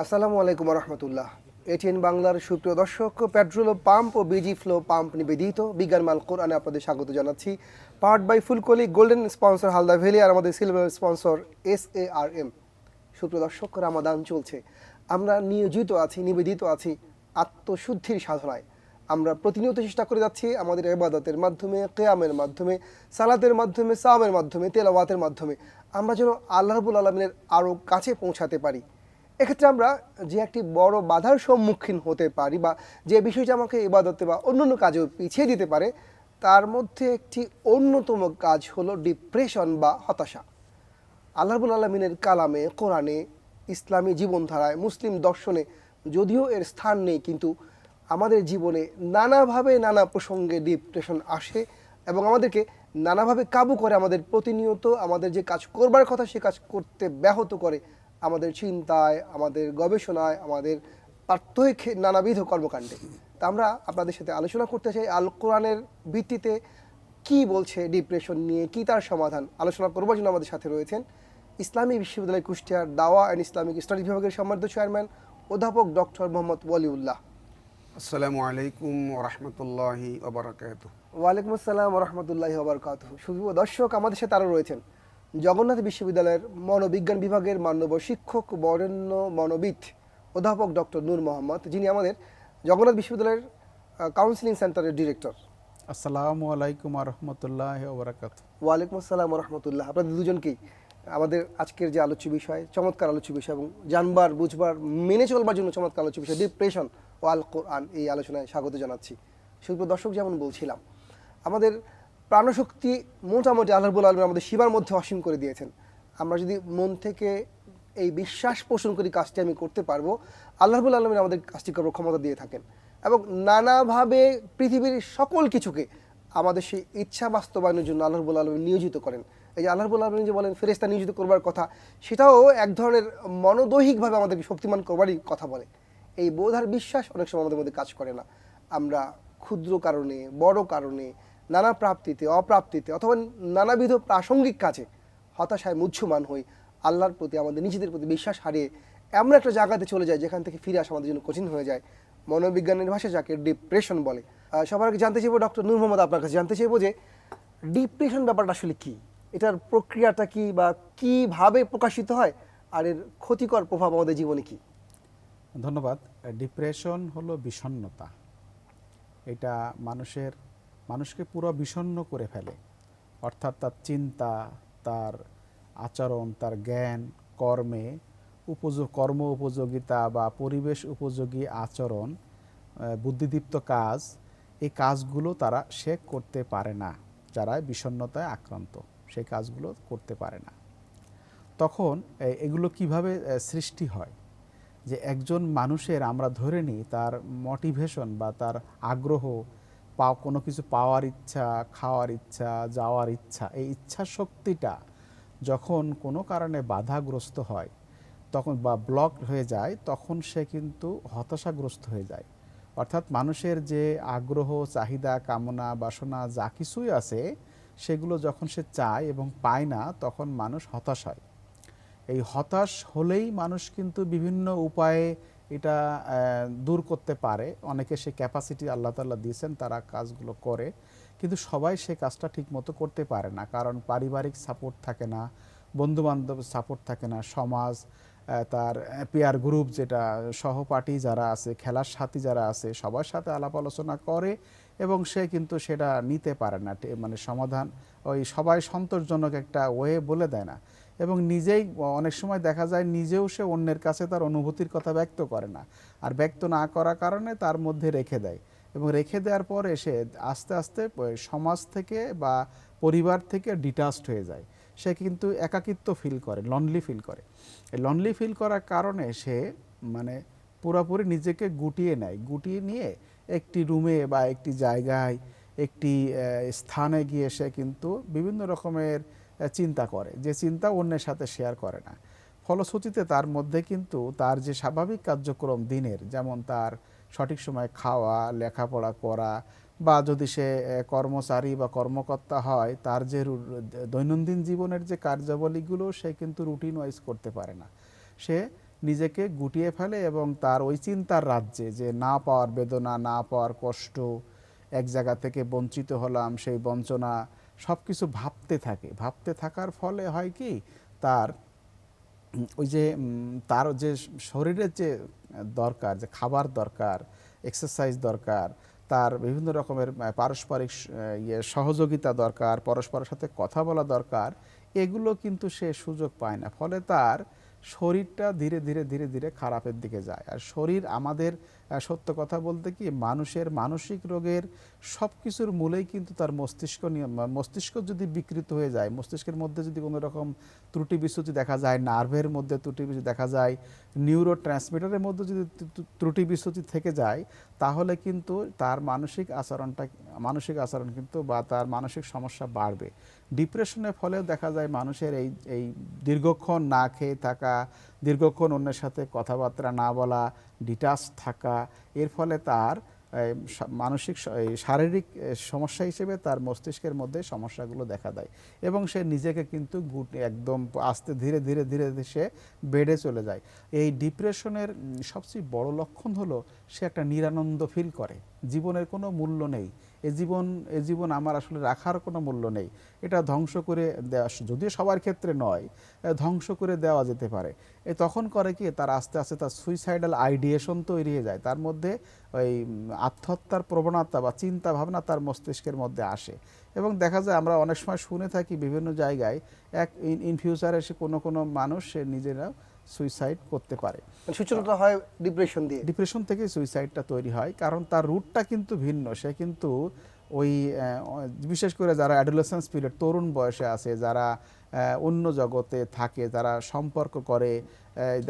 আসসালামু আলাইকুম রহমতুল্লাহ। এটিএন বাংলার সুপ্রিয় দর্শক, পেট্রোল পাম্প ও বিজি ফ্লো পাম্প নিবেদিত বিজ্ঞান মাল কোরআনে আপনাদের স্বাগত জানাচ্ছি। Powered by Fulkoli, golden sponsor Halda Valley, আর আমাদের সিলভার স্পন্সর SARM। সুপ্রিয় দর্শক, রামাদান চলছে, আমরা নিবেদিত আছি আত্মশুদ্ধির সাধনায়। আমরা প্রতিনিয়ত চেষ্টা করে যাচ্ছি আমাদের ইবাদতের মাধ্যমে, কিয়ামের মাধ্যমে, সালাতের মাধ্যমে, সাওমের মাধ্যমে, তেলাওয়াতের মাধ্যমে আমরা যেন আল্লাহ রাব্বুল আলামিনের আরও কাছে পৌঁছাতে পারি। এক্ষেত্রে আমরা যে একটি বড় বাধার সম্মুখীন হতে পারি, বা যে বিষয়টা আমাকে ইবাদতে বা অন্যান্য কাজেও পিছিয়ে দিতে পারে, তার মধ্যে একটি অন্যতম কাজ হলো ডিপ্রেশন বা হতাশা। আল্লাহ রাব্বুল আলামিনের কালামে, কোরআনে, ইসলামী জীবনধারায়, মুসলিম দর্শনে যদিও এর স্থান নেই, কিন্তু আমাদের জীবনে নানাভাবে নানা প্রসঙ্গে ডিপ্রেশন আসে এবং আমাদেরকে নানাভাবে কাবু করে, আমাদের প্রতিনিয়ত আমাদের যে কাজ করবার কথা সে কাজ করতে ব্যাহত করে, আমাদের চিন্তায়, আমাদের গবেষণায়, আমাদের প্রাত্যহিক নানাবিধ কর্মকাণ্ডে। তা আমরা আপনাদের সাথে আলোচনা করতে চাই আল কোরআনের ভিত্তিতে কি বলছে ডিপ্রেশন নিয়ে, কি তার সমাধান। আলোচনা করবার জন্য আমাদের সাথে রয়েছেন ইসলামী বিশ্ববিদ্যালয় কুষ্টিয়ার দাওয়া অ্যান্ড ইসলামিক স্টাডিজ বিভাগের সম্মানিত চেয়ারম্যান অধ্যাপক ডক্টর মোহাম্মদ ওয়ালিউল্লাহ। আসসালামু আলাইকুম ওরহমতুল্লাহি ওবরাকাতুহ। ওয়ালাইকুম আসসালাম রহমতুল্লাহি ওবরাকাতুহ। সুপ্রিয় দর্শক, আমাদের সাথে আরও রয়েছেন জগন্নাথ বিশ্ববিদ্যালয়ের মনোবিজ্ঞান বিভাগের মাননীয় শিক্ষক, বরেণ্য মনোবিদ অধ্যাপক ডক্টর নূর মোহাম্মদ, যিনি আমাদের জগন্নাথ বিশ্ববিদ্যালয়ের কাউন্সিলিং সেন্টারের ডিরেক্টর। আসসালামু আলাইকুম রহমতুল্লাহি ওয়া বারাকাতুহু। ওয়ালাইকুম আসসালাম রহমতুল্লাহ। আপনাদের দুজনকেই আমাদের আজকের যে আলোচ্য বিষয়, চমৎকার আলোচ্য বিষয় এবং জানবার, বুঝবার, মেনে চলবার জন্য চমৎকার আলোচ্য বিষয় ডিপ্রেশন ও আল কোরআন, এই আলোচনায় স্বাগত জানাচ্ছি। সুপ্রিয় দর্শক, যেমন বলছিলাম, আমাদের প্রাণশক্তি মোটামুটি আল্লাহ রাব্বুল আলামিন আমাদের সীমার মধ্যে অসীম করে দিয়েছেন। আমরা যদি মন থেকে এই বিশ্বাস পোষণ করি কাজটি আমি করতে পারবো, আল্লাহ রাব্বুল আলামিন আমাদের কাজটি করার ক্ষমতা দিয়ে থাকেন এবং নানাভাবে পৃথিবীর সকল কিছুকে আমাদের সেই ইচ্ছা বাস্তবায়নের জন্য আল্লাহ রাব্বুল আলামিন নিয়োজিত করেন। এই যে আল্লাহ রাব্বুল আলামিন যে বলেন ফেরেশতা নিয়োজিত করবার কথা, সেটাও এক ধরনের মনোদৈহিকভাবে আমাদেরকে শক্তিমান করবারই কথা বলে। এই বোধ আর বিশ্বাস অনেক সময় আমাদের মধ্যে কাজ করে না। আমরা ক্ষুদ্র কারণে, বড় কারণে, নানা প্রাপ্তিতে, অপ্রাপ্তিতে অথবা নানাবিধ প্রাসঙ্গিক কাজে হতাশায় মুহ্যমান হই, আল্লাহর প্রতি, আমাদের নিজেদের প্রতি বিশ্বাস হারিয়ে এমন একটা জায়গাতে চলে যায় যেখান থেকে ফিরে আসা আমাদের জন্য কঠিন হয়ে যায়। মনোবিজ্ঞানের ভাষায় যাকে ডিপ্রেশন বলে। সবার আগে জানতে চাইবো ডক্টর নূর মোহাম্মদ, আপনার কাছে জানতে চাইবো যে ডিপ্রেশন ব্যাপারটা আসলে কি, এটার প্রক্রিয়াটা কি, বা কিভাবে প্রকাশিত হয়, আর এর ক্ষতিকর প্রভাব আমাদের জীবনে কি? ধন্যবাদ। ডিপ্রেশন হলো বিষণ্ণতা। এটা মানুষকে পুরো বিষণ্ণ করে ফেলে, অর্থাৎ তার চিন্তা, তার আচরণ, তার জ্ঞান, কর্মে কর্ম উপযোগিতা বা পরিবেশ উপযোগী আচরণ, বুদ্ধিদীপ্ত কাজ, এই কাজগুলো সে করতে পারে না। যারা বিষণ্ণতায় আক্রান্ত, সেই কাজগুলো করতে পারে না। তখন এগুলো কিভাবে সৃষ্টি হয়? যে একজন মানুষের, আমরা ধরে নিই, তার মোটিভেশন বা তার আগ্রহ, কোনো কিছু পাওয়ার ইচ্ছা, খাওয়ার ইচ্ছা, যাওয়ার ইচ্ছা, এই ইচ্ছা শক্তিটা যখন কোনো কারণে বাধাগ্রস্ত হয় তখন, বা ব্লক হয়ে যায়, তখন সে কিন্তু হতাশাগ্রস্ত হয়ে যায়। অর্থাৎ মানুষের যে আগ্রহ, চাহিদা, কামনা, বাসনা যা কিছুই আছে, সেগুলো যখন সে চায় এবং পায় না, তখন মানুষ হতাশ হয়। এই হতাশ হলেই মানুষ কিন্তু বিভিন্ন উপায়ে এটা দূর করতে পারে। অনেকে সে ক্যাপাসিটি আল্লাহ তাআলা দিয়েছেন, তারা কাজগুলো করে, কিন্তু সবাই সে কাজটা ঠিকমতো করতে পারে না। কারণ পারিবারিক সাপোর্ট থাকে না, বন্ধুবান্ধব সাপোর্ট থাকে না, সমাজ, তার পিয়ার গ্রুপ, যেটা সহপাঠী যারা আছে, খেলার সাথী যারা আছে, সবার সাথে আলাপ আলোচনা করে এবং সে কিন্তু সেটা নিতে পারে না, মানে সমাধান, ওই সবাই সন্তোষজনক একটা ওয়ে বলে দেয় না। এবং নিজেই অনেক সময় দেখা যায় নিজেও সে অন্যের কাছে তার অনুভূতির কথা ব্যক্ত করে না, আর ব্যক্ত না করার কারণে তার মধ্যে রেখে দেয়, এবং রেখে দেওয়ার পরে সে আস্তে আস্তে সমাজ থেকে বা পরিবার থেকে ডিটাচড হয়ে যায়। সে কিন্তু একাকিত্ব ফিল করে, লনলি ফিল করে। এই লনলি ফিল করার কারণে সে মানে পুরোপুরি নিজেকে গুটিয়ে নেয়, গুটিয়ে নিয়ে একটি রুমে বা একটি জায়গায় একটি স্থানে গিয়ে সে কিন্তু বিভিন্ন রকমের চিন্তা করে, যে চিন্তা অন্যের সাথে শেয়ার করে না। ফলশ্রুতিতে তার মধ্যে কিন্তু তার যে স্বাভাবিক কার্যক্রম দিনের, যেমন তার সঠিক সময় খাওয়া, লেখাপড়া করা, বা যদি সে কর্মচারী বা কর্মকর্তা হয় তার যে দৈনন্দিন জীবনের যে কার্যাবলীগুলো সে কিন্তু রুটিন ওয়াইজ করতে পারে না। সে নিজেকে গুটিয়ে ফেলে এবং তার ওই চিন্তার রাজ্যে, যে না পাওয়ার বেদনা, না পাওয়ার কষ্ট, এক জায়গা থেকে বঞ্চিত হলাম, সেই বঞ্চনা সব কিছু ভাবতে থাকে। ভাবতে থাকার ফলে হয় কি, তার ওই যে তার যে শরীরের যে দরকার, যে খাবার দরকার, এক্সারসাইজ দরকার, তার বিভিন্ন রকমের পারস্পরিক সহযোগিতা দরকার, পরস্পরের সাথে কথা বলা দরকার, এগুলো কিন্তু সে সুযোগ পায় না। ফলে তার শরীরটা ধীরে ধীরে ধীরে ধীরে খারাপের দিকে যায়। আর শরীর আমাদের, সত্য কথা বলতে কি, মানুষের মানসিক রোগের সব কিছুর মূলেই কিন্তু তার মস্তিষ্ক। মস্তিষ্ক যদি বিকৃত হয়ে যায়, মস্তিষ্কের মধ্যে যদি কোনো রকম ত্রুটি বিচ্যুতি দেখা যায়, নার্ভের মধ্যে ত্রুটি বিচ্যুতি দেখা যায়, নিউরো ট্রান্সমিটারের মধ্যে যদি ত্রুটি বিচ্যুতি থেকে যায়, তাহলে কিন্তু তার মানসিক আচরণ কিন্তু বা তার মানসিক সমস্যা বাড়বে। ডিপ্রেশনের ফলেও দেখা যায় মানুষের এই দীর্ঘক্ষণ না খেয়ে থাকা, দীর্ঘক্ষণ অন্যের সাথে কথাবার্তা না বলা, ডিটাচ থাকা, এর ফলে তার মানসিক শারীরিক সমস্যা হিসেবে তার মস্তিষ্কের মধ্যে সমস্যাগুলো দেখা দেয় এবং সে নিজেকে কিন্তু একদম আস্তে ধীরে ধীরে ধীরে ধীরে সে বেড়ে চলে যায়। এই ডিপ্রেশনের সবচেয়ে বড় লক্ষণ হলো সে একটা নিরানন্দ ফিল করে, জীবনের কোনো মূল্য নেই, এ জীবন আমার আসলে রাখার কোনো মূল্য নেই, এটা ধ্বংস করে দেওয়া, যদিও সবার ক্ষেত্রে নয়, ধ্বংস করে দেওয়া যেতে পারে। তখন করে কি, তার আস্তে আস্তে তার সুইসাইডাল আইডিয়েশন তৈরি হয়ে যায়, তার মধ্যে ওই আত্মহত্যার প্রবণতা বা চিন্তা ভাবনা তার মস্তিষ্কের মধ্যে আসে। এবং দেখা যায় আমরা অনেক সময় শুনে থাকি বিভিন্ন জায়গায়, ইন ফিউচারে সে কোনো মানুষ সে নিজেরা সুইসাইড করতে পারে। সূচনাটা হয় ডিপ্রেশন থেকে সুইসাইডটা তৈরি হয়, কারণ তার রুটটা কিন্তু ভিন্ন। সে কিন্তু ওই বিশেষ করে যারা অ্যাডোলেসেন্স পিরিয়ড, তরুণ বয়সে আছে, যারা অন্য জগতে থাকে, যারা সম্পর্ক করে,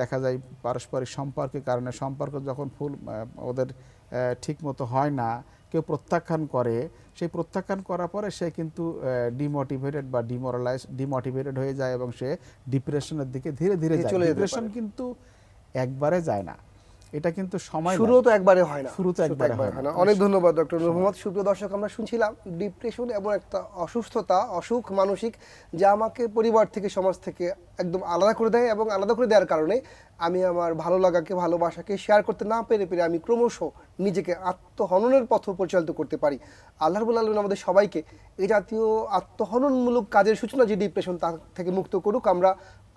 দেখা যায় পারস্পরিক সম্পর্কের কারণে সম্পর্ক যখন ওদের ঠিক মতো হয় না, কেউ প্রত্যাখ্যান করে, সেই প্রত্যাখ্যান করার পরে সে কিন্তু ডিমোটিভেটেড বা ডিমোটিভেটেড হয়ে যায় এবং সে ডিপ্রেশনের দিকে ধীরে ধীরে যায়। ডিপ্রেশন কিন্তু একবারে যায় না, এটা কিন্তু সময়, শুরু তো একবারে হয় না, শুরু তো একবারে হয় না। অনেক ধন্যবাদ ডক্টর নূর মোহাম্মদ। সুপ্রিয় দর্শক, আমরা শুনছিলাম ডিপ্রেশন এমন একটা অসুস্থতা, অসুখ মানসিক, যা আমাকে পরিবার থেকে, সমাজ থেকে একদম আলাদা করে দেয় এবং আলাদা করে দেওয়ার কারণে আমি আমার ভালো লাগাকে, ভালোবাসাকে শেয়ার করতে না পেরে আমি ক্রমশ নিজেকে আত্মহননের পথ পরিচালিত করতে পারি। আল্লাহ রাব্বুল আলামিন আমাদের সবাইকে এই জাতীয় আত্মহননমূলক কাজের সূচনা, যে ডিপ্রেশন, তা থেকে মুক্ত করুক। আমরা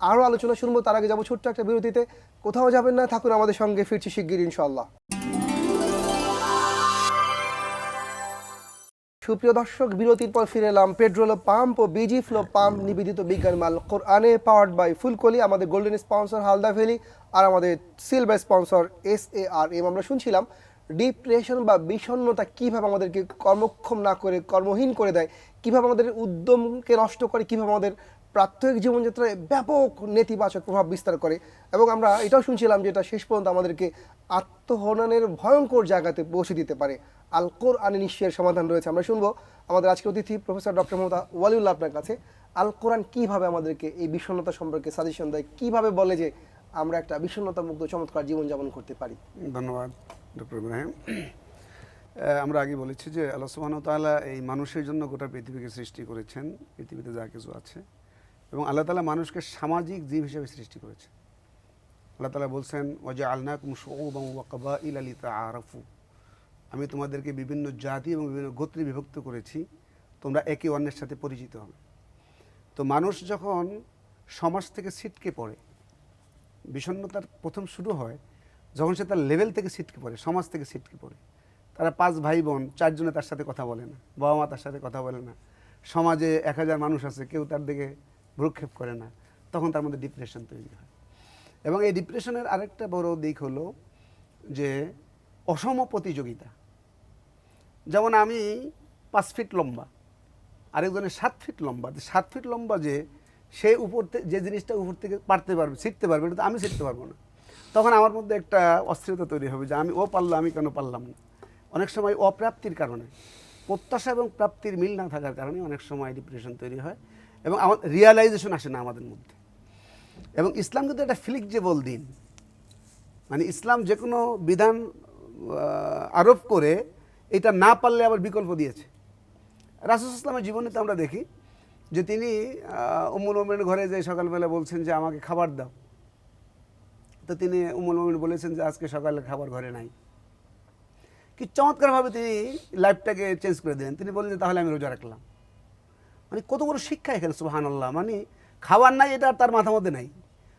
আরও আলোচনা শুনবো, তার আগে যাবো ছোট্ট একটা বিরতিতে। কোথাও যাবেন না, থাকুন আমাদের সঙ্গে, ফিরছি শিগগির ইনশাআল্লাহ। সুপ্রিয় দর্শক, বিরতির পর ফিরে এলাম পেট্রোল পাম্প ও বিজি ফ্লো পাম্প নিবেদিত বিজ্ঞান মাল কোরআনে, পাওয়ার্ড বাই ফুলকলি। আমাদের গোল্ডেন স্পন্সর হালদা ভ্যালি আর আমাদের সিলভার স্পন্সর SARM। আমরা শুনছিলাম ডিপ্রেশন বা বিষণ্ণতা কিভাবে আমাদেরকে কর্মক্ষম না করে কর্মহীন করে দেয়, কিভাবে আমাদের উদ্যমকে নষ্ট করে, কিভাবে আমাদের প্রাত্যহিক জীবনযাত্রায় ব্যাপক নেতিবাচক প্রভাব বিস্তার করে। এবং আমরা এটাও শুনছিলাম যে এটা শেষ পর্যন্ত আমাদেরকে আত্মহননের ভয়ঙ্কর জায়গাতে পৌঁছে দিতে পারে। আল কোরআনে নিশ্চয়ের সমাধান রয়েছে। আমরা শুনবো আমাদের আজকের অতিথি প্রফেসর ডক্টর মোহাম্মদ ওয়ালিউল্লাহ আপনার কাছে, আল কোরআন কিভাবে আমাদেরকে এই বিষণ্ণতা সম্পর্কে সাজেশন দেয়, কিভাবে বলে যে আমরা একটা বিষণ্ণতা মুক্ত চমৎকার জীবনযাপন করতে পারি। ধন্যবাদ ডক্টর ইব্রাহিম। আমরা আগে বলেছি যে আল্লাহ সুবহানাহু ওয়া তাআলা এই মানুষের জন্য গোটা পৃথিবীকে সৃষ্টি করেছেন, পৃথিবীতে যা কিছু আছে, এবং আল্লাহ তাআলা মানুষকে সামাজিক জীব হিসেবে সৃষ্টি করেছেন। আল্লাহ তাআলা বলছেন, ওয়াজআলনাকুম শুউবান ওয়া কাবাইলা লিতাআরাফু, আমি তোমাদেরকে বিভিন্ন জাতি এবং বিভিন্ন গোত্রে বিভক্ত করেছি, তোমরা একে অন্যের সাথে পরিচিত হবে। তো মানুষ যখন সমাজ থেকে ছিটকে পড়ে, বিষণ্ণতার প্রথম শুরু হয় যখন সে তার লেভেল থেকে ছিটকে পড়ে, সমাজ থেকে ছিটকে পড়ে। তারা 5 ভাই বোন, 4 জনে তার সাথে কথা বলে না, বাবা মা তার সাথে কথা বলে না, সমাজে 1000 মানুষ আছে, কেউ তার দিকে ভ্রুক্ষেপ করে না, তখন তার মধ্যে ডিপ্রেশন তৈরি হয়। এবং এই ডিপ্রেশনের আরেকটা বড় দিক হলো যে অসম প্রতিযোগিতা। যেমন আমি 5 ফিট লম্বা, আরেকজনের 7 ফিট লম্বা, 7 ফিট লম্বা যে সে উপর যে জিনিসটা উপর থেকে পারতে পারবে, শিখতে পারবে, এটা তো আমি শিখতে পারবো না। তখন আমার মধ্যে একটা অস্থিরতা তৈরি হবে যে ও পারলো, আমি কেন পারলাম না। অনেক সময় অপ্রাপ্তির কারণে, প্রত্যাশা এবং প্রাপ্তির মিল না থাকার কারণে অনেক সময় ডিপ্রেশন তৈরি হয় এবং আমার রিয়ালাইজেশন আসে না আমাদের মধ্যে। এবং ইসলাম কিন্তু একটা ফ্লেক্সিবল দিন, মানে ইসলাম যে কোনো বিধান আরোপ করে এটা না পারলে আবার বিকল্প দিয়েছে। রাসূল ইসলামের জীবনে তো আমরা দেখি যে তিনি উম্মুল মুমিনের ঘরে যে সকালবেলা বলছেন যে আমাকে খাবার দাও, তো তিনি উম্মুল মুমিন বলেছেন যে আজকে সকালে খাবার ঘরে নাই। কি চমৎকারভাবে তিনি লাইফটাকে চেঞ্জ করে দিলেন। তিনি বললেন যে তাহলে আমি রোজা রাখলাম। মানে কত বড় শিক্ষা এখানে, সুবহানাল্লাহ। মানে খাবার নাই এটা তার মাথার মধ্যে নাই,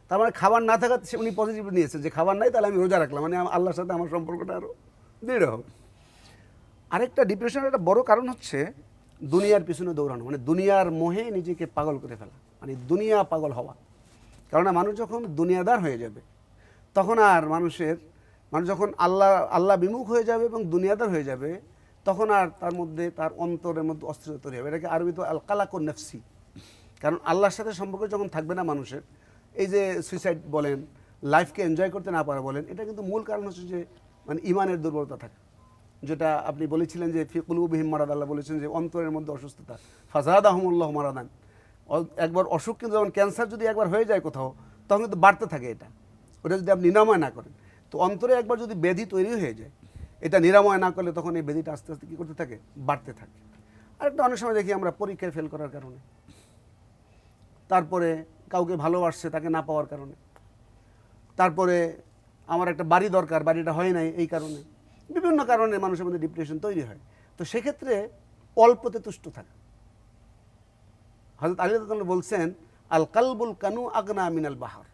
তার মানে খাবার না থাকা উনি পজিটিভলি নিয়েছেন যে খাবার নাই তাহলে আমি রোজা রাখলাম, মানে আল্লাহর সাথে আমার সম্পর্কটা আরও দৃঢ় হবে। আরেকটা ডিপ্রেশনের একটা বড় কারণ হচ্ছে দুনিয়ার পিছনে দৌড়ানো, মানে দুনিয়ার মোহে নিজেকে পাগল করে ফেলা, মানে দুনিয়া পাগল হওয়া। কেননা মানুষ যখন দুনিয়াদার হয়ে যাবে তখন আর মানুষ যখন আল্লাহ বিমুখ হয়ে যাবে এবং দুনিয়াদার হয়ে যাবে তখন আর তার মধ্যে, তার অন্তরের মধ্যে অস্থিরতা তৈরি হবে। এটাকে আরবিতে আল কালাকুন নাফসি। কারণ আল্লাহর সাথে সম্পর্ক যখন থাকবে না মানুষের, এই যে সুইসাইড বলেন, লাইফকে এনজয় করতে না পারা বলেন, এটা কিন্তু মূল কারণ হচ্ছে যে মানে ইমানের দুর্বলতা থাকে। যেটা আপনি বলেছিলেন যে ফি কুলুবিহিম মারাদ, আল্লাহ বলেছেন যে অন্তরের মধ্যে অসুস্থতা, ফাযাদাহুমুল্লাহু মারাদান। একবার অসুখ কিন্তু যেমন ক্যান্সার যদি একবার হয়ে যায় কোথাও, তখন কিন্তু বাড়তে থাকে ওটা যদি আপনি নিরাময় না করেন। তো অন্তরে একবার যদি ব্যাধি তৈরি হয়ে যায়, এটা নিরাময় না করলে তখন এই ব্যাধিটা আস্তে আস্তে কী করতে থাকে, বাড়তে থাকে। আরেকটা অনেক সময় দেখি আমরা পরীক্ষায় ফেল করার কারণে, তারপরে কাউকে ভালোবাসছে তাকে না পাওয়ার কারণে, তারপরে আমার একটা বাড়ি দরকার, বাড়িটা হয় নাই এই কারণে, বিভিন্ন কারণে মানুষের মধ্যে ডিপ্রেশন তৈরি হয়। তো সেক্ষেত্রে অল্পতে তুষ্ট থাকা। হযরত আলী রাদিয়াল্লাহু আনহু বলছেন আল কালবুল কানু আগনা মিনাল বাহার,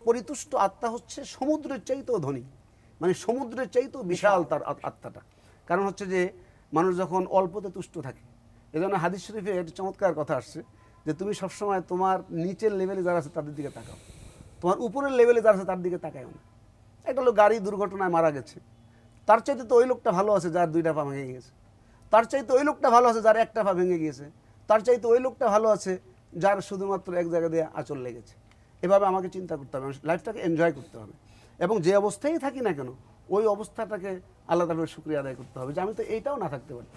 পরিতুষ্ট আত্মা হচ্ছে সমুদ্রের চাইতেও ধনী, মানে সমুদ্রের চাইতেও বিশাল তার আত্মাটা। কারণ হচ্ছে যে মানুষ যখন অল্পতে তুষ্ট থাকে, এজন্য হাদিস শরীফে একটা চমৎকার কথা আসছে যে তুমি সবসময় তোমার নিচের লেভেলে যারা আছে তাদের দিকে তাকাও, তোমার উপরের লেভেলে যারা আছে তার দিকে তাকাও না। একটা লোক গাড়ি দুর্ঘটনায় মারা গেছে, তার চাইতে তো ওই লোকটা ভালো আছে যার 2টা পা ভেঙে গেছে, তার চাইতে ওই লোকটা ভালো আছে যার 1টা পা ভেঙে গিয়েছে, তার চাইতে ওই লোকটা ভালো আছে যার শুধুমাত্র এক জায়গা দিয়ে আঁচল লেগেছে। এভাবে আমাকে চিন্তা করতে হবে, লাইফটাকে এনজয় করতে হবে এবং যে অবস্থায় থাকি না কেন ওই অবস্থাটাকে আল্লাহ তাআলার শুকরিয়া আদায় করতে হবে যে আমি তো এইটাও না থাকতে পারি।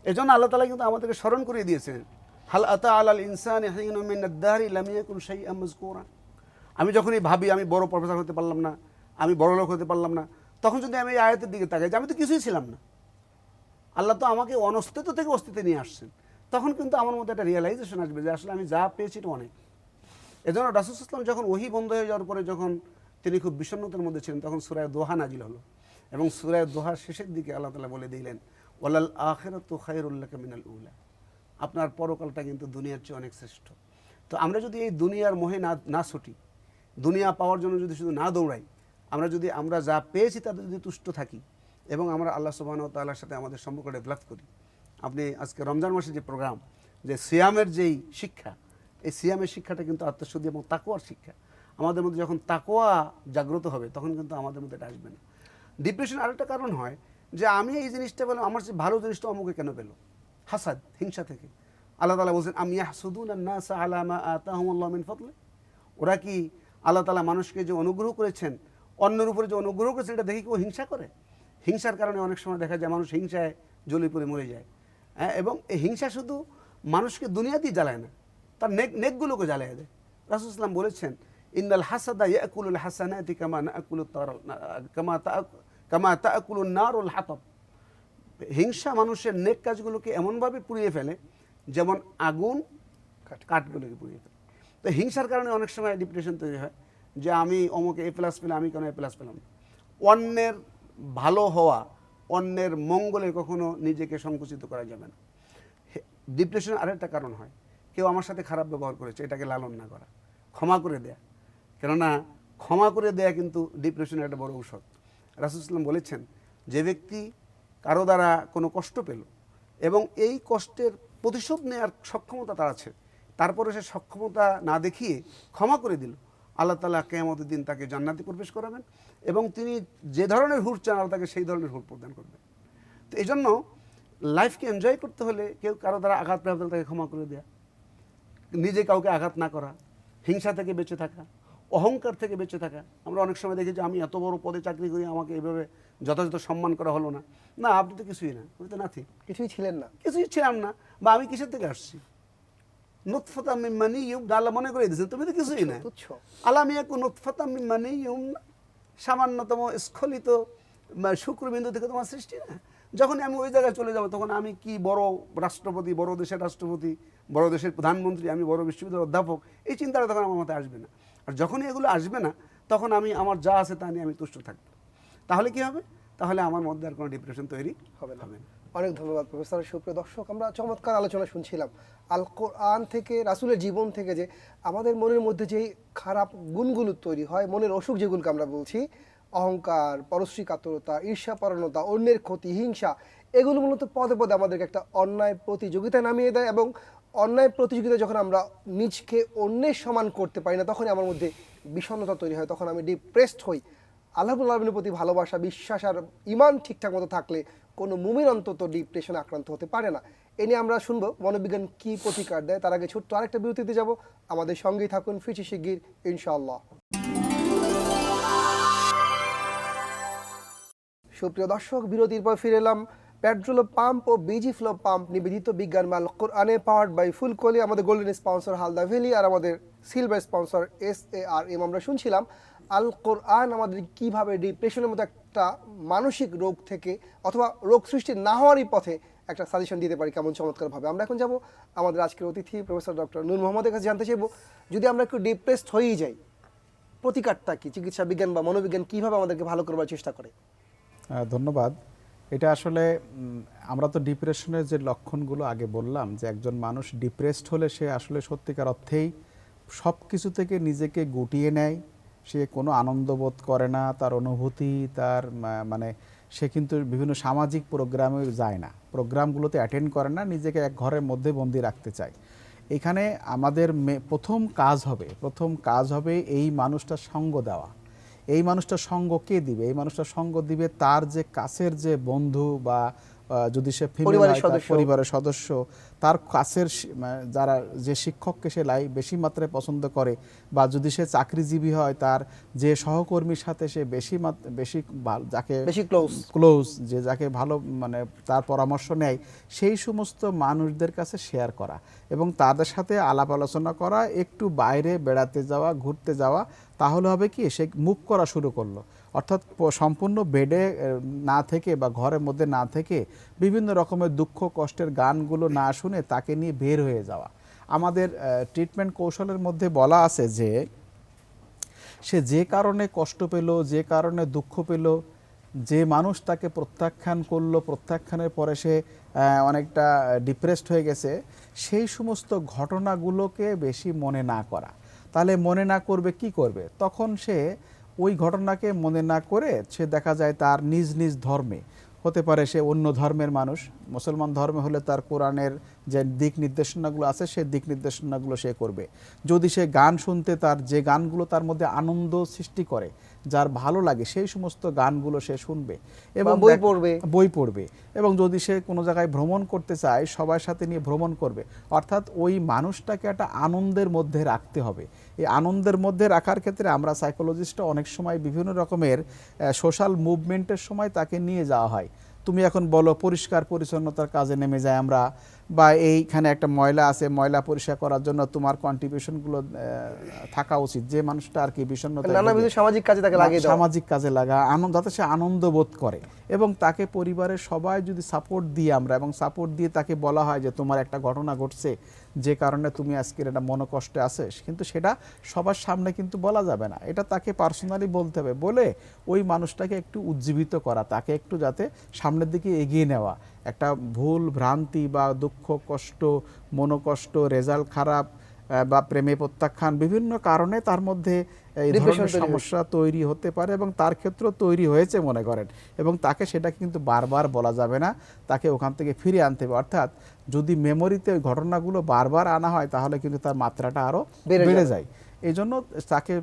এজন্য আল্লাহ তাআলা কিন্তু আমাদেরকে স্মরণ করিয়ে দিয়েছেন, হাল আতা আলাল ইনসানি হিনুম মিনাদ দাহরি লাম ইয়াকুন শাইআম মাযকুরা। আমি যখনই ভাবি আমি বড় প্রফেসর হতে পারলাম না, আমি বড় লোক হতে পারলাম না, তখন যদি আমি এই আয়াতের দিকে তাকাই যে আমি তো কিছুই ছিলাম না, আল্লাহ তো আমাকে অনস্তিত্ব থেকে অস্তিত্বে নিয়ে আসছেন, তখন কিন্তু আমার মধ্যে একটা রিয়েলাইজেশন আসবে যে আসলে আমি যা পেয়েছি এটা অনেক। এজন্য রাসূল সাল্লাল্লাহু আলাইহি ওয়াসাল্লাম যখন ওহী বন্ধ হয়ে যাওয়ার পরে যখন তিনি খুব বিষণ্ণতার মধ্যে ছিলেন, তখন সূরা দোহা নাজিল হলো এবং সূরা দোহার শেষের দিকে আল্লাহ তাআলা বলে দিলেন ওয়ালাল আখিরাতু খায়রুল লাকা মিনাল উলা, আপনার পরকালটা কিন্তু দুনিয়ার চেয়ে অনেক শ্রেষ্ঠ। তো আমরা যদি এই দুনিয়ার মোহে না ছুটি, দুনিয়া পাওয়ার জন্য যদি শুধু না দৌড়াই, আমরা যা পেয়েছি তাতে যদি তুষ্ট থাকি এবং আমরা আল্লাহ সুবহানাহু ওয়া তাআলার সাথে আমাদের সম্পর্ক ডেভেলপ করি। আপনি আজকে রমজান মাসের যে প্রোগ্রাম, যে সিয়ামের যেই শিক্ষা, এই সিয়ামের শিক্ষাটা কিন্তু আত্মশুদ্ধি এবং তাকওয়ার শিক্ষা। আমাদের মধ্যে যখন তাকওয়া জাগ্রত হবে তখন কিন্তু আমাদের মধ্যে এটা আসবে না। ডিপ্রেশন আরেকটা কারণ হয় যে আমি এই জিনিসটা পেলাম, আমার যে ভালো জিনিসটা অমুকে কেন পেল, হাসাদ, হিংসা থেকে। আল্লাহ তাআলা বলছেন আম ইয়াহসুদুনান নাসা আলা মা আতাহুমুল্লাহু মিন ফাদলি, ওরা কি আল্লাহ তাআলা মানুষকে যে অনুগ্রহ করেছেন, অন্যের উপরে যে অনুগ্রহ করেছেন এটা দেখে কি ও হিংসা করে? হিংসার কারণে অনেক সময় দেখা যায় মানুষ হিংসায় জ্বলে পড়ে মরে যায়। হ্যাঁ, এবং এই হিংসা শুধু মানুষকে দুনিয়াতেই জ্বালায় না, তার নেকগুলোকে জ্বালায় দেয়। রাসূল সাল্লাল্লাহু আলাইহি ওয়াসাল্লাম বলেছেন ইন্নাল হাসাদা ইয়াকুলুল হাসানাতি কামা তাকুলুন নারুল হাতাব, হিংসা মানুষের নেক কাজগুলোকে এমনভাবে পুড়িয়ে ফেলে যেমন আগুন কাঠগুলোকে পুড়িয়ে ফেলে। তো হিংসার কারণে অনেক সময় ডিপ্রেশন তৈরি হয় যে আমি অমুকে A+ পেলাম, আমি কেন A+ পেলাম না। অন্যের ভালো হওয়া, অন্যের মঙ্গলে কখনো নিজেকে সংকুচিত করা যাবে না। ডিপ্রেশনের আরেকটা কারণ হয় কেউ আমার সাথে খারাপ ব্যবহার করেছে, এটাকে লালন না করা, ক্ষমা করে দেয়া। কেননা ক্ষমা করে দেয়া কিন্তু ডিপ্রেশনের একটা বড় ঔষধ। রাসূল সাল্লাল্লাহু আলাইহি ওয়াসাল্লাম বলেছেন যে ব্যক্তি কারো দ্বারা কোনো কষ্ট পেল এবং এই কষ্টের প্রতিশোধ নেওয়ার সক্ষমতা তার আছে, তারপরে সে সক্ষমতা না দেখিয়ে ক্ষমা করে দিল, আল্লাহ তাআলা কিয়ামতের দিন তাকে জান্নাতে প্রবেশ করাবেন এবং তিনি যে ধরনের হুর চান আল্লাহ তাকে সেই ধরনের হুর প্রদান করবেন। তো এই জন্য লাইফকে এনজয় করতে হলে কেউ কারো দ্বারা আঘাত প্রাপ্ত তাকে ক্ষমা করে দেয়া, নিজে কাউকে আঘাত না করা, হিংসা থেকে বেঁচে থাকা, অহংকার থেকে বেঁচে থাকা। আমরা অনেক সময় দেখি যে আমি এত বড় পদে চাকরি করি, আমাকে এভাবে যথাযথ সম্মান করা হলো না। না, আপনি তো কিছুই না, আপনি তো নাথি, কিছুই ছিলেন না। কিছুই ছিলাম না। বা আমি কিসের থেকে আসছি, নুতফাতা মিন মানিয়্যুম, আল্লাহ মনে করে দিয়েছেন তুমি তো কিছুই না। তুচ্ছ। আলাম ইয়াকুন নুতফাতা মিন মানিয়্যুম, সামান্যতম স্খলিত শুক্রবিন্দু থেকে তোমার সৃষ্টি না। যখনই আমি ওই জায়গায় চলে যাব, তখন আমি কি বড় রাষ্ট্রপতি, বড় দেশের রাষ্ট্রপতি, বড় দেশের প্রধানমন্ত্রী, আমি বড় বিশ্ববিদ্যালয়ের অধ্যাপক, এই চিন্তাটা তখন আমার মাথায় আসবে না। আর যখনই এগুলো আসবে না, তখন আমি আমার যা আছে তা নিয়ে আমি তুষ্ট থাকব। তাহলে কি হবে? তাহলে আমার মধ্যে আর কোনো ডিপ্রেশন তৈরি হবে না। হবে না। অনেক ধন্যবাদ প্রফেসর। সুপ্রিয় দর্শক, আমরা চমৎকার আলোচনা শুনছিলাম আল কোরআন থেকে, রাসূলের জীবন থেকে, যে আমাদের মনের মধ্যে যেই খারাপ গুণগুলো তৈরি হয়, মনের অসুখ যেগুলোকে আমরা বলছি, অহংকার, পরশ্রী কাতরতা, ঈর্ষাপরণতা, অন্যের ক্ষতি, হিংসা, এগুলো মূলত পদে পদে আমাদেরকে একটা অন্যায় প্রতিযোগিতায় নামিয়ে দেয়। এবং অন্যায় প্রতিযোগিতা যখন আমরা নিজকে অন্যের সমান করতে পারি না, তখনই আমার মধ্যে বিষণ্ণতা তৈরি হয়, তখন আমি ডিপ্রেসড হই। আল্লাহ রাব্বুল আলামিনের প্রতি ভালোবাসা, বিশ্বাস আর ঈমান ঠিকঠাক মতো থাকলে কোনো মুমিন অন্তত ডিপ্রেশনে আক্রান্ত হতে পারে না। এ নিয়ে আমরা শুনবো মনোবিজ্ঞান কি প্রতিকার দেয়। তার আগে ছোট্ট আরেকটা বিরতিতে যাব। আমাদের সঙ্গেই থাকুন, ফিরছি শিগগির ইনশাআল্লাহ। সুপ্রিয় দর্শক, বিরতির পর ফিরে এলাম। পেট্রোল পাম্প ও বিজি ফ্লো পাম্প নিবেদিত বিজ্ঞান মাল কোরআনে, পাওয়ার্ড বাই ফুলকলি। আমাদের গোল্ডেন স্পন্সর হালদা ভ্যালি আর আমাদের সিলভার স্পন্সর SARM। আমরা শুনছিলাম আল কোরআন আমাদের কিভাবে ডিপ্রেশনের মতো একটা মানসিক রোগ থেকে, অথবা রোগ সৃষ্টি না হওয়ারই পথে একটা সাজেশন দিতে পারি কেমন চমৎকারভাবে। আমরা এখন যাব আমাদের আজকের অতিথি প্রফেসর ডক্টর নূর মোহাম্মদের কাছে, জানতে চাইবো যদি আমরা একটু ডিপ্রেসড হয়েই যাই, প্রতিকারটা কি? চিকিৎসা বিজ্ঞান বা মনোবিজ্ঞান কিভাবে আমাদেরকে ভালো করবার চেষ্টা করে? ধন্যবাদ। এটা আসলে আমরা তো ডিপ্রেশনের যে লক্ষণগুলো আগে বললাম, যে একজন মানুষ ডিপ্রেসড হলে সে আসলে সত্যিকার অর্থেই সব কিছু থেকে নিজেকে গুটিয়ে নেয়, সে কোনো আনন্দ বোধ করে না, তার অনুভূতি, তার মানে সে কিন্তু বিভিন্ন সামাজিক প্রোগ্রামে যায় না, প্রোগ্রামগুলোতে অ্যাটেন্ড করে না, নিজেকে এক ঘরের মধ্যে বন্দি রাখতে চায়। এখানে আমাদের প্রথম কাজ হবে এই মানুষটার সঙ্গ দেওয়া। এই মানুষটার সঙ্গ কে দিবে? এই মানুষটার সঙ্গ দিবে তার যে কাছের যে বন্ধু, বা যদি সে ফিমেল হয় তার পরিবারের সদস্য, তার কাছের যারা, যে শিক্ষককে সে বেশি মাত্রায় পছন্দ করে, বা যদি সে চাকরিজীবী হয় তার যে সহকর্মীর সাথে সে বেশি যাকে ক্লোজ, যে যাকে ভালো মানে তার পরামর্শ নেয়, সেই সমস্ত মানুষদের কাছে শেয়ার করা এবং তাদের সাথে আলাপ আলোচনা করা, একটু বাইরে বেড়াতে যাওয়া, ঘুরতে যাওয়া। তাহলে হবে কি, সে মুভ করা শুরু করলো। অর্থাৎ সম্পূর্ণ বেডে না থেকে বা ঘরের মধ্যে না থেকে বিভিন্ন রকমের দুঃখ কষ্টের গানগুলো না শুনে তাকে নিয়ে বের হয়ে যাওয়া। আমাদের ট্রিটমেন্ট কৌশলের মধ্যে বলা আছে যে সে যে কারণে কষ্ট পেল, যে কারণে দুঃখ পেল, যে মানুষ তাকে প্রত্যাখ্যান করলো, প্রত্যাখ্যানের পরে সে অনেকটা ডিপ্রেসড হয়ে গেছে, সেই সমস্ত ঘটনাগুলোকে বেশি মনে না করা। তাহলে মনে না করবে কি করবে? তখন সে ওই ঘটনাকে মনে না করে সে দেখা যায় তার নিজ নিজ ধর্মে, হতে পারে সে অন্য ধর্মের মানুষ, মুসলমান ধর্মে হলে তার কোরআনের যে দিক নির্দেশনাগুলো আছে সেই দিক নির্দেশনাগুলো সে করবে। যদি সে গান শুনতে, তার যে গানগুলো তার মধ্যে আনন্দ সৃষ্টি করে, যার ভালো লাগে, সেই সমস্ত গানগুলো সে শুনবে এবং বই পড়বে। এবং যদি সে কোনো জায়গায় ভ্রমণ করতে চায়, সবার সাথে নিয়ে ভ্রমণ করবে। অর্থাৎ ওই মানুষটাকে একটা আনন্দের মধ্যে রাখতে হবে। এই আনন্দের মধ্যে রাখার ক্ষেত্রে আমরা সাইকোলজিস্টরা অনেক সময় বিভিন্ন রকমের সোশ্যাল মুভমেন্টের সময় তাকে নিয়ে যাওয়া হয়। তুমি এখন বলো পরিষ্কার পরিচ্ছন্নতার কাজে নেমে যায় আমরা, বা এইখানে একটা ময়লা আছে, ময়লা পরিষ্কার করার জন্য তোমার কন্ট্রিবিউশনগুলো থাকা উচিত। যে মানুষটা আর কি বিষণ্ণতা, সামাজিক কাজে লাগা, যাতে সে আনন্দ বোধ করে। এবং তাকে পরিবারের সবাই যদি সাপোর্ট দিই আমরা, এবং সাপোর্ট দিয়ে তাকে বলা হয় যে তোমার একটা ঘটনা ঘটছে যে কারণে তুমি আজকের একটা মনোকষ্টে আছিস, কিন্তু সেটা সবার সামনে কিন্তু বলা যাবে না, এটা তাকে পার্সোনালি বলতে হবে। বলে ওই মানুষটাকে একটু উজ্জীবিত করা, তাকে একটু যাতে সামনের দিকে এগিয়ে নেওয়া। একটা ভুল ভ্রান্তি বা দুঃখ কষ্ট, মনোকষ্ট, রেজাল্ট খারাপ বা প্রেমে প্রত্যাখ্যান, বিভিন্ন কারণে তার মধ্যে এই ধরনের সমস্যা তৈরি হতে পারে, এবং তার ক্ষেত্রেও তৈরি হয়েছে মনে করেন, এবং তাকে সেটা কিন্তু বারবার বলা যাবে না, তাকে ওখান থেকে ফিরিয়ে আনতে হবে। অর্থাৎ যদি মেমোরিতে ওই ঘটনাগুলো বারবার আনা হয়, তাহলে কিন্তু তার মাত্রাটা আরও বেড়ে যায়। এই জন্য তাকে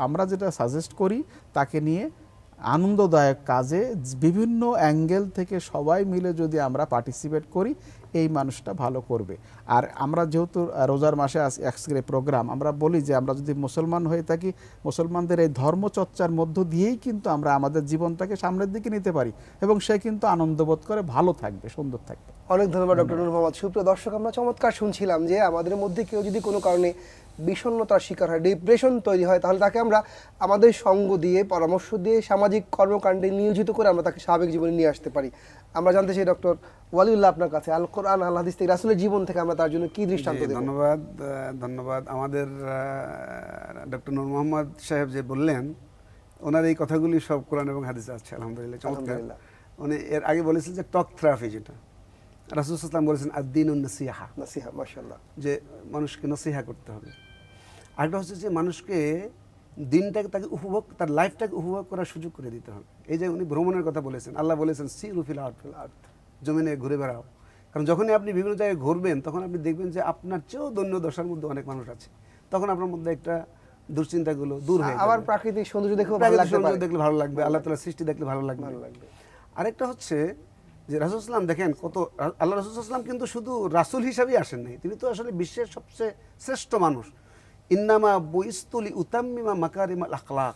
আমরা যেটা সাজেস্ট করি, তাকে নিয়ে আনন্দদায়ক কাজে বিভিন্ন অ্যাঙ্গেল থেকে সবাই মিলে যদি আমরা পার্টিসিপেট করি, এই মানুষটা ভালো করবে। আর আমরা যেহেতু রোজার মাসে আজকের প্রোগ্রাম, আমরা বলি যে আমরা যদি মুসলমান হয়ে থাকি, মুসলমানদের এই ধর্মচর্চার মধ্য দিয়েই কিন্তু আমরা আমাদের জীবনটাকে সামনের দিকে নিতে পারি এবং সে কিন্তু আনন্দবোধ করে ভালো থাকবে, সুন্দর থাকবে। অনেক ধন্যবাদ ডক্টর নূর মোহাম্মদ। সুপ্রিয় দর্শক, আমরা চমৎকার শুনছিলাম যে আমাদের মধ্যে কেউ যদি কোনো কারণে বিষণ্ণতার শিকার হয়, ডিপ্রেশন তৈরি হয়, তাহলে তাকে আমরা আমাদের সঙ্গ দিয়ে, পরামর্শ দিয়ে, সামাজিক কর্মকাণ্ডে নিয়োজিত করে আমরা তাকে স্বাভাবিক জীবনে নিয়ে আসতে পারি। আমরা জানতে চাই ডক্টর ওয়ালিউল্লাহ আপনার কাছে, আল কোরআন আল হাদিস থেকে, রাসূলের জীবন থেকে আমরা তার জন্য কি দৃষ্টান্ত দেব? ধন্যবাদ। আমাদের ডক্টর নূর মোহাম্মদ সাহেব যে বললেন, ওনার এই কথাগুলি সব কোরআন এবং হাদিসে আছে, আলহামদুলিল্লাহ, চমৎকার। উনি এর আগে বলেছেন যে টক থেরাপি, যেটা রাসূল সাল্লাল্লাহু আলাইহি ওয়াসাল্লাম বলেছেন আদ-দীনুন নাসিহা, নাসিহা, মাশাআল্লাহ, যে মানুষকে নসিহা করতে হবে। আরেকটা হচ্ছে যে মানুষকে দিনটাকে, তাকে উপভোগ, তার লাইফটাকে উপভোগ করার সুযোগ করে দিতে হবে। এই যে উনি ভ্রমণের কথা বলেছেন, আল্লাহ বলেছেন সিরু ফিল আরদ, জমিনে ঘুরে বেড়াও। কারণ যখনই আপনি বিভিন্ন জায়গায় ঘুরবেন, তখন আপনি দেখবেন যে আপনার চেয়েও দৈন্য দশার মধ্যে অনেক মানুষ আছে। তখন আপনার মধ্যে একটা দুশ্চিন্তাগুলো দূর হয়ে যাবে। আবার প্রাকৃতিক সৌন্দর্য দেখলে দেখলে ভালো লাগবে, আল্লাহ তাআলার সৃষ্টি দেখলে ভালো লাগবে। আরেকটা হচ্ছে যে রাসূল সাল্লাল্লাহু আলাইহি ওয়াসাল্লাম, দেখেন কত, আল্লাহ রাসূল সাল্লাল্লাহু আলাইহি ওয়াসাল্লাম কিন্তু শুধু রাসূল হিসাবেই আসেন নাই, তিনি তো আসলে বিশ্বের সবচেয়ে শ্রেষ্ঠ মানুষ। ইন্নামা বুইসতু লিউতাম্মিমা মাকারিমাল আখলাক,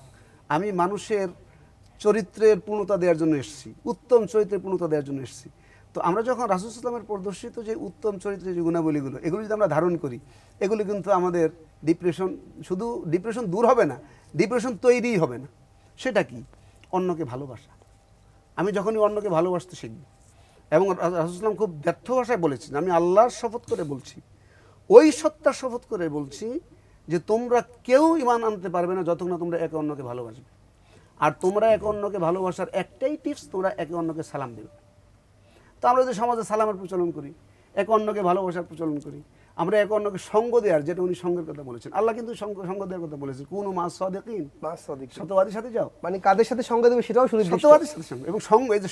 আমি মানুষের চরিত্রের পূর্ণতা দেওয়ার জন্য এসেছি, উত্তম চরিত্রের পূর্ণতা দেওয়ার জন্য এসেছি। তো আমরা যখন রাসূল সাল্লাল্লাহু আলাইহি ওয়াসাল্লামের প্রদর্শিত যে উত্তম চরিত্রের যে গুণাবলীগুলো, এগুলো যদি আমরা ধারণ করি, এগুলো কিন্তু আমাদের শুধু ডিপ্রেশন দূর হবে না, ডিপ্রেশন তৈরিই হবে না। সেটা কি? অন্যকে ভালোবাসা। আমি যখনই অন্যকে ভালোবাসতে শিখব, এবং রাসূল সাল্লাল্লাহু আলাইহি ওয়াসাল্লাম খুব ব্যর্থ ভাষায় বলেছেন, আমি আল্লাহর শপথ করে বলছি, ওই সত্তার শপথ করে বলছি, যে তোমরা কেউ ঈমান আনতে পারবে না যতক্ষণ না তোমরা একে অন্যকে ভালোবাসবে। আর তোমরা একে অন্যকে ভালোবাসার একটাই টিপস, তোমরা একে অন্যকে সালাম দেবে। তো আমরা যদি সমাজে সালামের প্রচলন করি, একে অন্যকে ভালোবাসার প্রচলন করি, আমরা একে অন্যকে সঙ্গ দেওয়ার, যেটা উনি সঙ্গের কথা বলেছেন, আল্লাহ কিন্তু সঙ্গ দেওয়ার কথা বলেছেন, কুনু মা সাদিকিন, সত্যবাদীর সাথে যাও। মানে কাদের সাথে সঙ্গ দেবে সেটাও সুনির্দিষ্ট, সত্যবাদীর সাথে সঙ্গ। এবং সঙ্গ, এই যে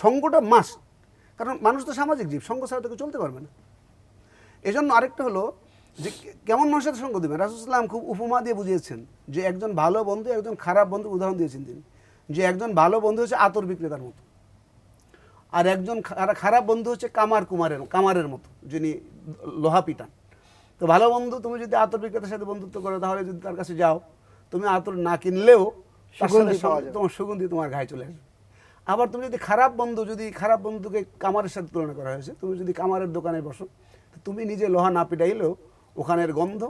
সঙ্গটা মাস্ট, কারণ মানুষ তো সামাজিক জীব, সঙ্গ ছাড়া তো কেউ চলতে পারবে না। এজন্য আরেকটা হলো যে কেমন মানুষের সাথে সঙ্গ দেবেন। রাসূল সাল্লাল্লাহু আলাইহি ওয়াসাল্লাম খুব উপমা দিয়ে বুঝিয়েছেন যে একজন ভালো বন্ধু, একজন খারাপ বন্ধুর উদাহরণ দিয়েছেন তিনি, যে একজন ভালো বন্ধু হচ্ছে আতর বিক্রেতার মতো, আর একজন খারাপ বন্ধু হচ্ছে কামারের মতো, যিনি লোহা পিটান। তো ভালো বন্ধু, তুমি যদি আতর বিক্রেতার সাথে বন্ধুত্ব করো, তাহলে যদি তার কাছে যাও, তুমি আতর না কিনলেও তোমার সুগন্ধি তোমার গায়ে চলে আসবে। আবার তুমি যদি খারাপ বন্ধুকে কামারের সাথে তুলনা করা হয়েছে, তুমি যদি কামারের দোকানে বসো, তুমি নিজে লোহা না পিটাইলেও ওখানের গন্ধ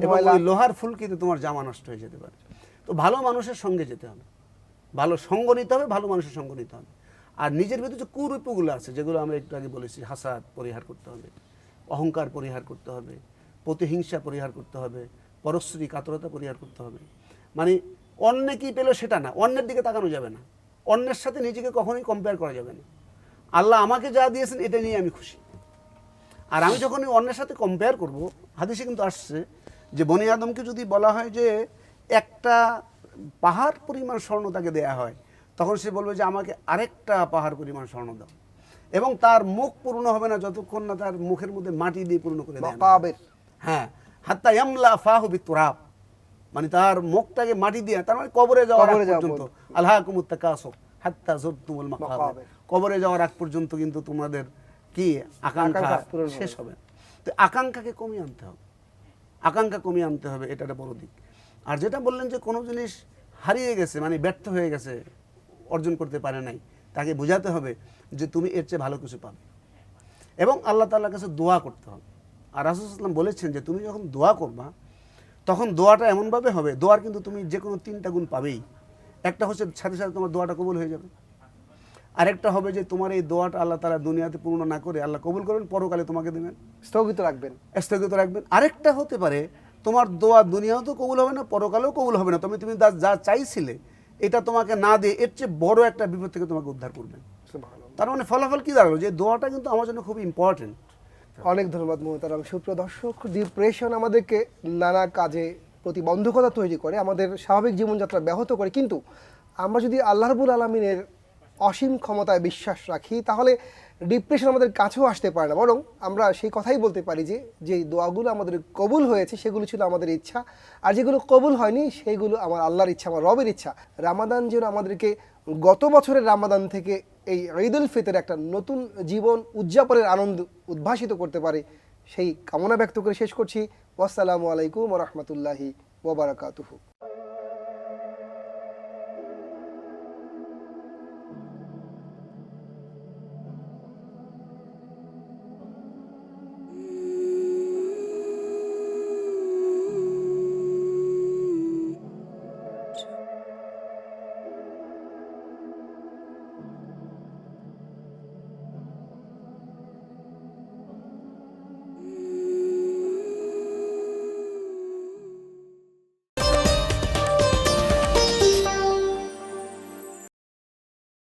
এবং ওই লোহার ফুলকিতে তোমার জামা নষ্ট হয়ে যেতে পারে। তো ভালো মানুষের সঙ্গে যেতে হবে, ভালো সঙ্গ নিতে হবে, ভালো মানুষের সঙ্গ নিতে হবে। আর নিজের ভিতরে যে কুরূপগুলো আছে, যেগুলো আমরা একটু আগে বলেছি, হাসাদ পরিহার করতে হবে, অহংকার পরিহার করতে হবে, প্রতিহিংসা পরিহার করতে হবে, পরশ্রী কাতরতা পরিহার করতে হবে। মানে অন্য কি পেলো সেটা না, অন্যের দিকে তাকানো যাবে না, অন্যের সাথে নিজেকে কখনোই কম্পেয়ার করা যাবে না। আল্লাহ আমাকে যা দিয়েছেন এটা নিয়ে আমি খুশি। আর আমি যখন অন্যের সাথে কম্পেয়ার করব, হাদিসে কিন্তু আসছে যে বনি আদমকে যদি বলা হয় যে একটা পাহাড় পরিমাণ স্বর্ণ তাকে দেয়া হয়, তখন সে বলবে যে আমাকে আরেকটা পাহাড় পরিমাণ স্বর্ণ দাও, এবং তার মুখ পূর্ণ হবে না যতক্ষণ না তার মুখের মধ্যে মাটি দিয়ে পূর্ণ করে দেয়। হ্যাঁ, হাত্তা ইয়ামলা ফাহু বিতুরাব, মানে তার মুখটাকে মাটি দিয়ে, তার মানে কবরে যাওয়ার আগ পর্যন্ত, আলহাকুমুত তাকাসুর হাত্তা যুরতুমুল মাকাবির, কবরে যাওয়ার আগ পর্যন্ত কিন্তু তোমাদের কি আকাঙ্ক্ষা শেষ হবে। তো আকাঙ্ক্ষাকে কমিয়ে আনতে হবে, এটা একটা বড় দিক। আর যেটা বললেন যে কোনো জিনিস হারিয়ে গেছে, মানে ব্যর্থ হয়ে গেছে, অর্জন করতে পারে নাই, তাকে বোঝাতে হবে যে তুমি এর চেয়ে ভালো কিছু পাবে, এবং আল্লাহ তাআলার কাছে দোয়া করতে হবে। আর রাসূল সাল্লাল্লাহু আলাইহি ওয়াসাল্লাম বলেছেন যে তুমি যখন দোয়া করবা, তখন দোয়াটা এমনভাবে হবে, দোয়ার কিন্তু তুমি যে কোনো 3টা গুণ পাবেই। একটা হচ্ছে সাথে সাথে তোমার দোয়াটা কবুল হয়ে যাবে, আরেকটা হবে যে তোমার এই দোয়াটা আল্লাহ তাআলা দুনিয়াতে পূর্ণ না করে আল্লাহ কবুল করবেন, পরকালে তোমাকে দেবেন, স্থগিত রাখবেন। আরেকটা হতে পারে তোমার দোয়া দুনিয়াও তো কবুল হবে না, পরকালেও কবুল হবে না, তুমি যা চাইছিলে এটা তোমাকে না দিয়ে এর চেয়ে বড় একটা বিপদ থেকে তোমাকে উদ্ধার করবেন। তার মানে ফলাফল কি দাঁড়ালো, যে দোয়াটা কিন্তু আমার জন্য খুব ইম্পর্টেন্ট। অনেক ধন্যবাদ মোহতারাম। সুপ্রিয় দর্শক, ডিপ্রেশন আমাদেরকে নানা কাজে প্রতিবন্ধকতা তৈরি করে, আমাদের স্বাভাবিক জীবনযাত্রা ব্যাহত করে, কিন্তু আমরা যদি আল্লাহ রাব্বুল আলামিনের অসীম ক্ষমতায় বিশ্বাস রাখি, তাহলে ডিপ্রেশন আমাদের কাছেও আসতে পারে না। বরং আমরা সেই কথাই বলতে পারি যে যেই দোয়াগুলো আমাদের কবুল হয়েছে সেগুলো ছিল আমাদের ইচ্ছা, আর যেগুলো কবুল হয়নি সেইগুলো আমার আল্লাহর ইচ্ছা, আমার রবের ইচ্ছা। রামাদান যেন আমাদেরকে গত বছরের রামাদান থেকে এই ঈদ উল ফিতর একটা নতুন জীবন উদযাপনের আনন্দ উদ্ভাসিত করতে পারে, সেই কামনা ব্যক্ত করে শেষ করছি। ওয়াসসালামু আলাইকুম ওয়া রাহমাতুল্লাহি ওয়া বারাকাতুহু।